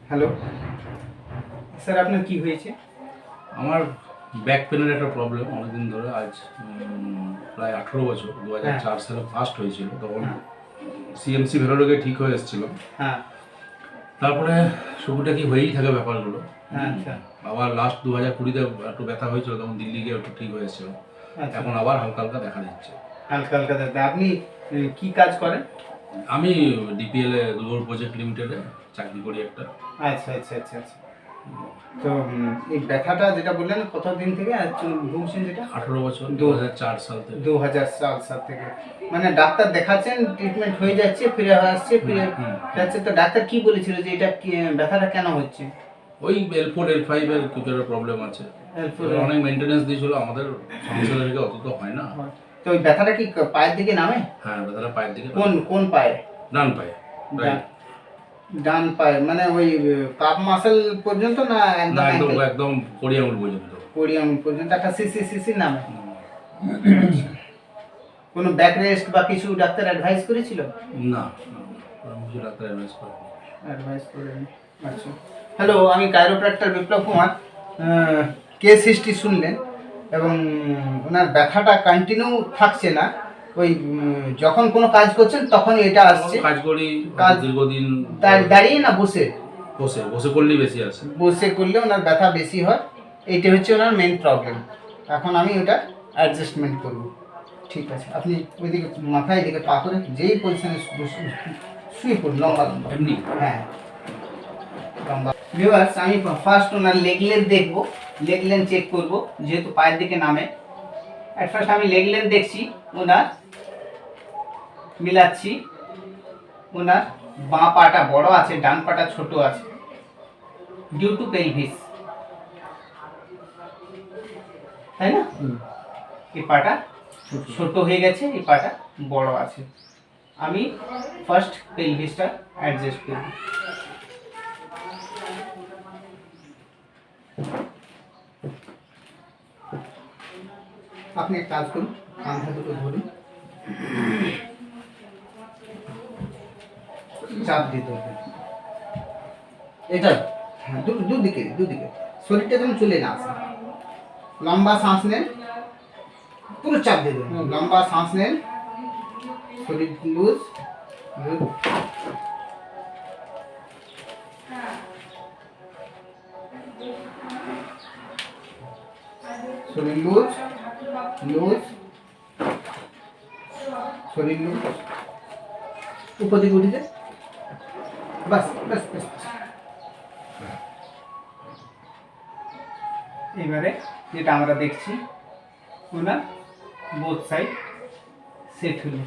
Hello sir, আপনার কি হয়েছে? আমার ব্যাক পেনের একটা প্রবলেম অনেকদিন ধরে, আজ প্রায় 18 বছর। 2004 সালে ফার্স্ট হয়েছিল, তখন সিএমসি ভেলোরোগে ঠিক হয়ে এসেছিল। হ্যাঁ, তারপরে শুরুটা কি হয়েই থাকে ব্যাপারগুলো। আচ্ছা আবার লাস্ট 2020-তে একটু ব্যথা হয়েছিল, তখন দিল্লি গিয়ে একটু ঠিক হয়েছিল। আচ্ছা, এখন আবার হালকা হালকা দেখা দিচ্ছে। হালকা হালকা দাদা। আপনি কি কাজ করেন? আমি ডিপিএল এ দুর্গর প্রজেক্ট লিমিটেডে চাকরি করি একটা। আচ্ছা আচ্ছা আচ্ছা আচ্ছা। তো এই ব্যথাটা যেটা বললেন কতদিন থেকে ভুগছেন? যেটা 18 বছর, 2004 সাল থেকে। 2004 সাল থেকে। মানে ডাক্তার দেখাচ্ছেন, ট্রিটমেন্ট হয়ে যাচ্ছে, ফিরে আসছে, ফিরে যাচ্ছে। তো ডাক্তার কি বলেছিল যে এটা ব্যথাটা কেন হচ্ছে? ওই L4 L5 এর কিছু একটা প্রবলেম আছে। অনেক মেইনটেনেন্স দিয়েছিল, আমাদের সংসার থেকে অত তো হয় না। তো ওই ব্যথাটা কি পায়ের দিকে নামে? হ্যাঁ, ব্যথাটা পায়ের দিকে। কোন পায়ে? ডান পায়ে। ডান পায়ে মানে ওই কাপ মাসল পর্যন্ত না? একদম একদম কড়ি আঙুল পর্যন্ত। কড়ি আঙুল পর্যন্ত একটা সিসি নামে। কোনো ব্যাক রেস্ট বা কিছু ডাক্তার অ্যাডভাইস করেছিল? না, কিছু ডাক্তার অ্যাডভাইস করেনি। আচ্ছা, হ্যালো, আমি chiropractor Biplab Kumar. Case history শুনলেন এবং ওনার ব্যথাটা কন্টিনিউ থাকছে না। ওই যখন কোনো কাজ করছেন তখনই এটা আসছে। কাজ করি দীর্ঘদিন। দাঁড়িয়ে না বসে? বসে বসে করলেই বেশি আসে। বসে করলে ওনার ব্যথা বেশি হয়। এইটা হচ্ছে ওনার মেন প্রবলেম। এখন আমি ওটা অ্যাডজাস্টমেন্ট করব। ঠিক আছে, আপনি ওইদিকে মাথায় এদিকে পা করে যেই পজিশনে শুয়ে পড়ুন, লম্বা লম্বা। এমনি? হ্যাঁ, লম্বা। ভিউয়ার্স, আমি ফার্স্ট ওনার লেগ লেন্থ দেখবো, লেগ লেন্থ চেক করব, যেহেতু পায়ের দিকে নামে। অ্যাট ফার্স্ট আমি লেগ লেন্থ দেখছি ওনার, মিলাচ্ছি। ওনার বাঁ পাটা বড় আছে, ডান পাটা ছোট আছে, ডিউ টু পেলভিস, তাই না? এই পাটা ছোট হয়ে গেছে, এই পাটা বড় আছে। আমি ফার্স্ট পেলভিসটা অ্যাডজাস্ট করব। আপনি এক কাজ করুন, কাঁধা দুটো ধরুন, চাপ দিতে হবে এটা। হ্যাঁ, দুদিকে শরীরটা যেন চলে না আসে। লম্বা শ্বাস নেন, পুরো চাপ দিয়ে দেবেন। লম্বা শ্বাস নেন, শরীর লুজ লুজ। শরীর লুজ লুজ, শরীর লুজ। উপর দিকে উঠে, বাস বাস বাস। এবারে যেটা আমরা দেখছি, ওনার বোথ সাইড সেট হলো।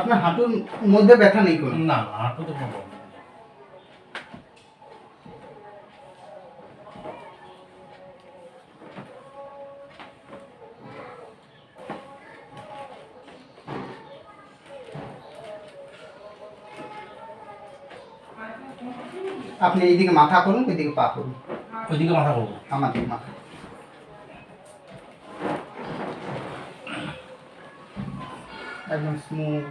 আপনার হাঁটুর মধ্যে ব্যথা নেই কোনো? না, হাঁটুতে কোনো প্রবলেম নেই। আপনি এইদিকে মাথা করুন, ওইদিকে পা করুন। ওইদিকে মাথা করবো? আমার দিকে মাথা। একদম স্মুথ।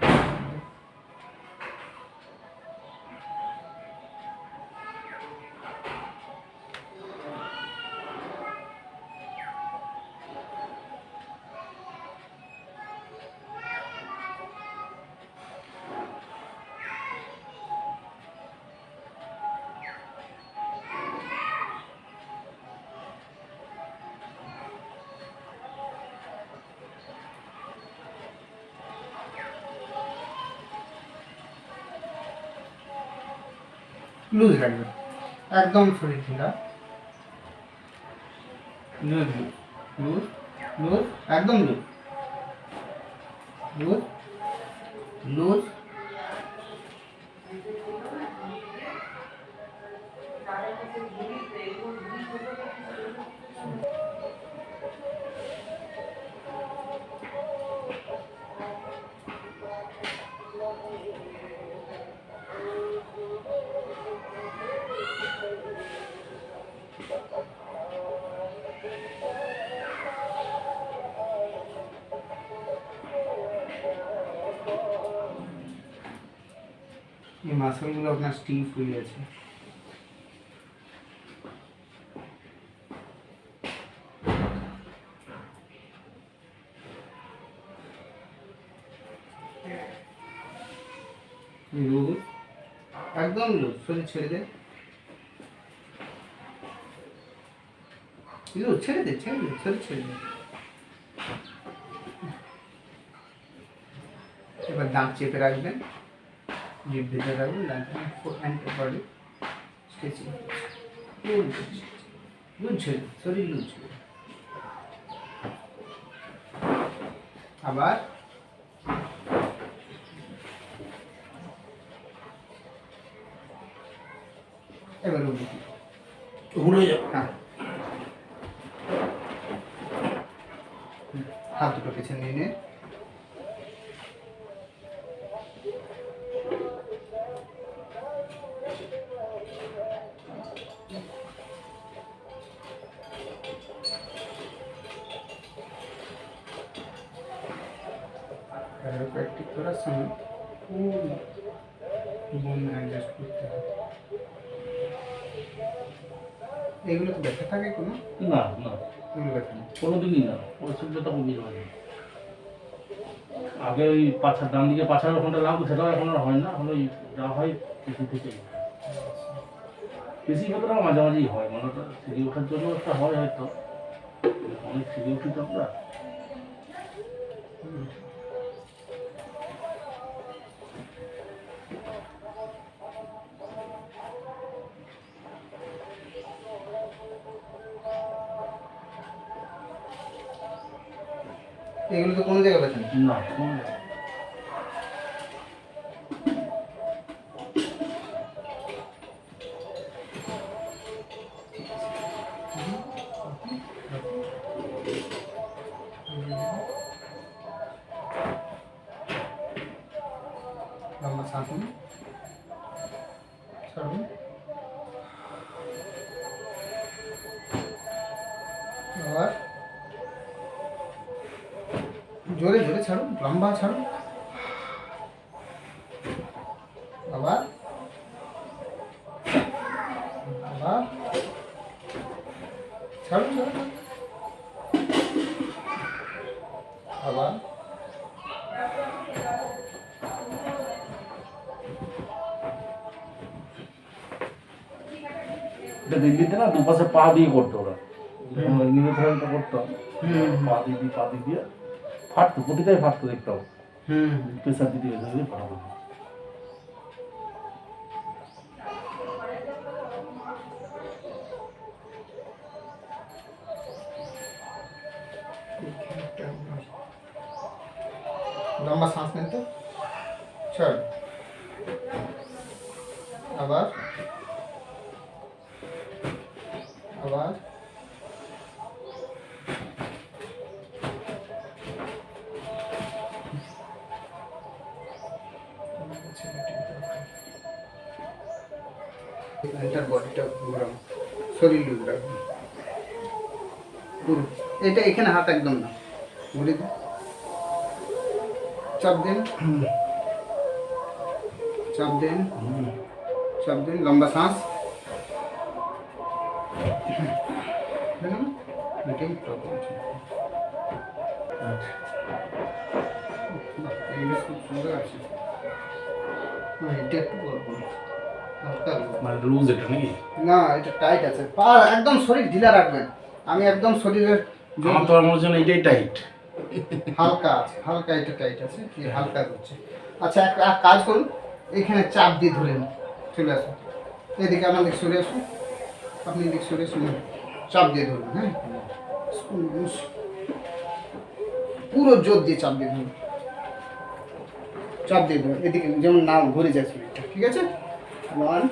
লুজ রাখবেন, একদম শরীর ঢিলা। লুজ লুজ লুজ, একদম লুজ লুজ লুজ। এই মাসলগুলো আপনার স্টিফ হয়ে গেছে। লুজ, একদম লুজ, শরীর ছেড়ে দে, লুজ, ছেড়ে দে, ছেড়ে দে, শরীর ছেড়ে দে। এবার দাঁত চেপে রাখবেন, জিভ ভেতরে রাখবেন, অ্যান্টি স্ট্রেচিং, লুজ ছেড়ে দে, শরীর লুজ ছেড়ে দে। আবার এবার ঘুরে যাও। হ্যাঁ, হাত দুটো পেছনে নিয়ে নে। Chiropractic করার সময় বোন অ্যাডজাস্ট করতে হবে। এগুলো তো ব্যথা থাকে কোনো? না না, এগুলো ব্যথা নেই। কোনোদিনই না, অসুবিধা তো খুবই হয়। আগে ওই পাছার ডান দিকে পাছার ওখানটা লাগতো, সেটাও এখন আর হয় না। এখন ওই যা হয় পেশি থেকে, পেশি ব্যথাটা মাঝে মাঝেই হয়, মানে ওটা সিঁড়ি ওঠার জন্য একটা হয় হয়তো, অনেক সিঁড়ি উঠি তো আমরা। এগুলো তো কোনো জায়গায় ব্যথা নেই। না, কোনো না। লম্বা শ্বাস নিন, ছাড়ুন। আবার জোরে জোরে ছাড়ুন, লম্বা ছাড়ুন। আবার আবার ছাড়ুন, ছাড়ুন। আবার এটা দিল্লিতে না দুপাশে পা দিয়ে করতো ওরা, নিউরোথেরাপিটা করতাম, পা দিয়ে ফাটতো, প্রতিটাই ফাটতো দেখতাম, প্রেশার দিতে ফাটাতো। লম্বা শ্বাস নেন তো, ছাড়। আবার আবার এন্টার বডিটা ঘোরান, শরীর লুজ রাখুন পুরো। এটা এখানে হাত একদম না, ঘুরে দিন, চাপ দেন, চাপ দেন, চাপ দেন, লম্বা শ্বাস। দেখুন এটাই প্রবলেম ছিল। ইংলিশ খুব সুন্দর আছে। এটা একটু বড় বড় হালকা মানে লুজ এটা নাকি? না, এটা টাইট আছে। পা একদম শরীর ঢিলা রাখবেন। আমি একদম শরীরের আমার তো মনে হচ্ছে না এটাই টাইট। হালকা আছে, হালকা এটা টাইট আছে, কি হালকা করছে। আচ্ছা এক কাজ করুন, এখানে চাপ দিয়ে ধরেন, চলে আসুন এদিকে, আমার দিকে সরে আসুন, আপনি এদিকে সরে আসুন, চাপ দিয়ে ধরুন। হ্যাঁ, পুরো জোর দিয়ে চাপ দিয়ে ধরুন, চাপ দিয়ে ধরুন এদিকে, যেমন না ঘুরে যায় শরীরটা। ঠিক আছে, 1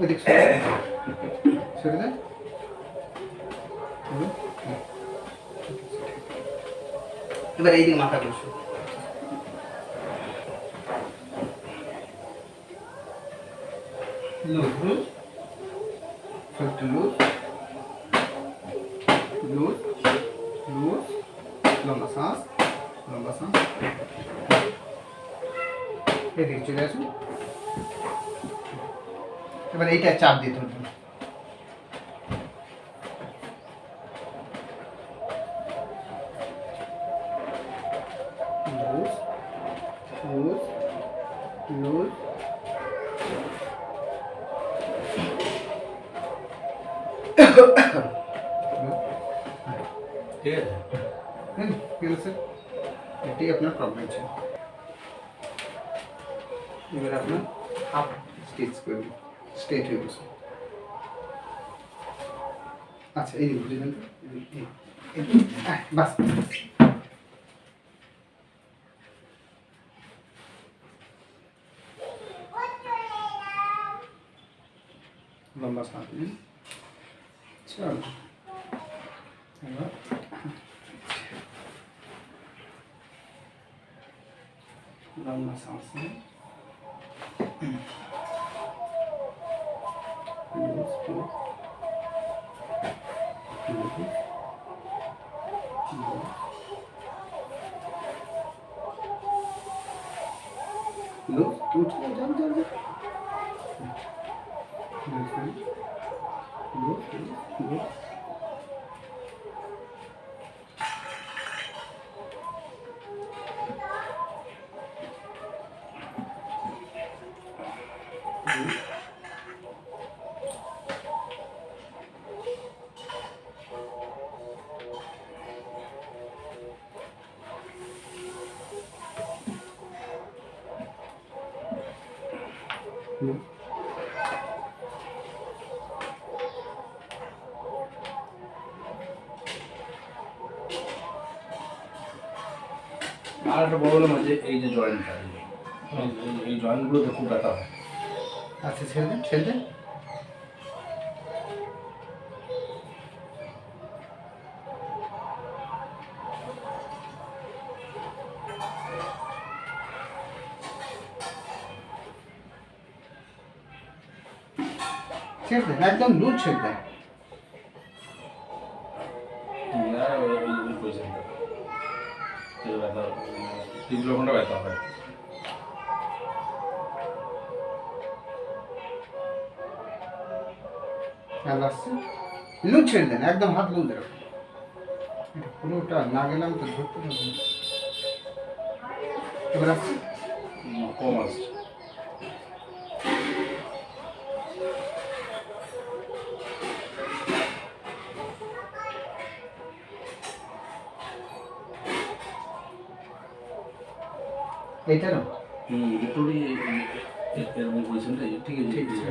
এদিক সরে দেন। এবার এইদিকে মাথা বসো, লুজ লুজ, শরীরটা লুজ লুজ লুজ লম্বা শ্বাস, লম্বা শ্বাস। এদিকে চলে আসুন। এবার এইটা চাপ দিয়ে ধরবেন। Loose, loose, loose. ঠিক আছে, স্যার এটাই আপনার প্রবলেম ছিল। এবার আপনার হাফ স্টিচ করবেন, স্ট্রেট হয়ে বসে। আচ্ছা এই বুঝে দেন বাস। লম্বা শ্বাস নিন। চল এবার লম্বা শ্বাস নিন। लो उठ जाओ जाओ जाओ लो लो আর একটা প্রবলেম আছে এই যে জয়েন্টটা, এই জয়েন্টগুলোতে খুব ব্যথা হয়। আচ্ছা ছেড়ে দেন ছেড়ে দেন। ছেড়ে দেন একদম লুজ ছেড়ে দেন। ওই পজিশনটা ব্যথা, 3 ঘন্টা ব্যথা হয়। খেয়াল আসছে, লুজ ছেড়ে দেন একদম, হাত লুজ রাখুন। পুরোটা না গেলাম তো ধরতে পারবো না। এবার আসছে কম আসছে। এইটারও দুটোরই এরকম পজিশনটা ঠিক আছে, ঠিক আছে।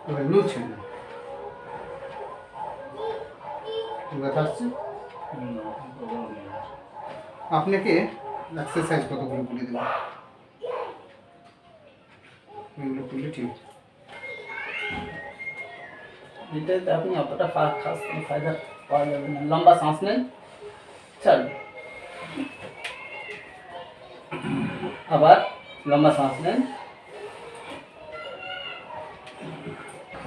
এবার লুজ ছেড়ে দেন। ব্যথা আসছে। আপনাকে এক্সারসাইজ কতগুলো বলে দেবো, এগুলো করলে ঠিক। এটাতে আপনি অতটা খাস কোনো ফায়দা পাওয়া যাবে না। লম্বা শ্বাস নেন, চল আবার লম্বা শ্বাস নেন।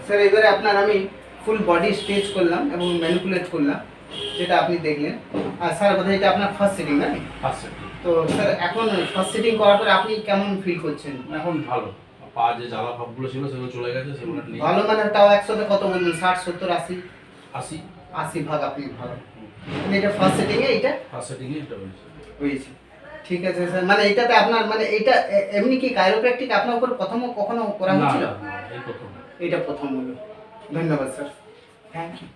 স্যার এবারে আপনার আমি ফুল বডি স্ট্রেচ করলাম এবং ম্যানিপুলেট করলাম, যেটা আপনি দেখলেন। আর স্যার বোধহয় এটা আপনার ফার্স্ট সিটিং না? First setting. তো স্যার এখন ফার্স্ট সিটিং করার পরে আপনি কেমন ফিল করছেন? এখন ভালো, পা যে জ্বালা ভাবগুলো ছিল সেগুলো চলে গেছে, সেগুলো নেই। ভালো মানে তাও 100 তে কত বলবেন? 60 70 80? 80 80 ভাগ আপনি ভালো। মানে এটা ফার্স্ট সিটিং এ এটা ফার্স্ট সেটিং এ এটা হয়েছে। হয়েছে। ঠিক আছে স্যার, মানে এটাতে আপনার মানে এটা এমনি কি কাইরোপ্র্যাকটিক আপনার উপর প্রথম কখনো করা না হয়েছিল? না, এই প্রথম। এটা প্রথম হলো। ধন্যবাদ স্যার, থ্যাংক ইউ।